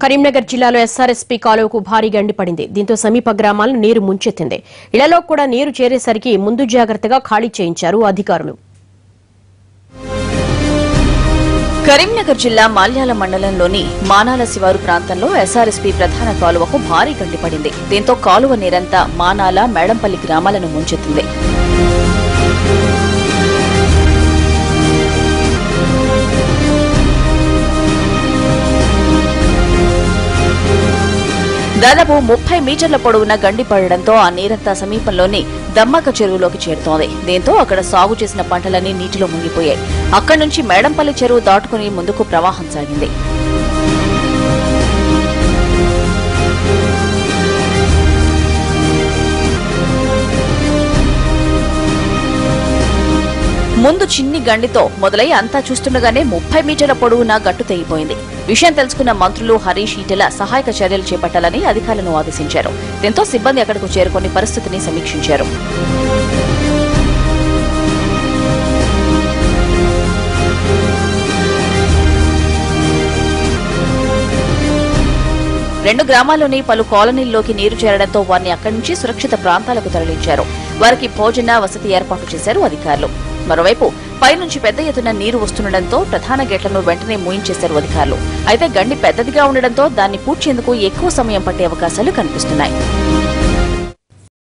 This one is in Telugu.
కరీంనగర్ జిల్లాలో ఎస్ఆర్ఎస్పీ కాలువకు భారీ గండి పడింది. దీంతో సమీప గ్రామాలను నీరు ముంచెత్తింది. ఇళ్లలో కూడా నీరు చేరేసరికి ముందు జాగ్రత్తగా ఖాళీ చేయించారు అధికారులు. కరీంనగర్ జిల్లా మాల్యాల మండలంలోని మానాల శివారు ప్రాంతంలో ఎస్ఆర్ఎస్పీ ప్రధాన కాలువకు భారీ గండి పడింది. దీంతో కాలువ నీరంతా మానాల మేడంపల్లి గ్రామాలను ముంచెత్తింది. దాదాపు 30 మీటర్ల పొడవున గండి పడడంతో ఆ నీరంతా సమీపంలోని దమ్మక చెరువులోకి చేరుతోంది. దీంతో అక్కడ సాగు చేసిన పంటలన్నీ నీటిలో మునిగిపోయాయి. అక్కడి నుంచి మేడంపల్లి చెరువు దాటుకుని ముందుకు ప్రవాహం సాగింది. ముందు చిన్ని గండితో మొదలై అంతా చూస్తుండగానే 30 మీటర్ల పొడవున గట్టు తెగిపోయింది. విషయం తెలుసుకున్న మంత్రులు హరీష్ ఈటెల సహాయక చర్యలు చేపట్టాలని అధికారులను ఆదేశించారు. దీంతో సిబ్బంది అక్కడకు చేరుకుని పరిస్థితిని సమీక్షించారు. రెండు గ్రామాల్లోని పలు కాలనీల్లోకి నీరు చేరడంతో వారిని అక్కడి నుంచి సురక్షిత ప్రాంతాలకు తరలించారు. వారికి భోజన వసతి ఏర్పాటు చేశారు అధికారులు. మరోవైపు పైనుంచి పెద్ద ఎత్తున నీరు వస్తుండటంతో ప్రధాన గేట్లను వెంటనే మూయించేశారు అధికారులు. అయితే గండి పెద్దదిగా ఉండడంతో దాన్ని పూడ్చేందుకు ఎక్కువ సమయం పట్టే అవకాశాలు కనిపిస్తున్నాయి.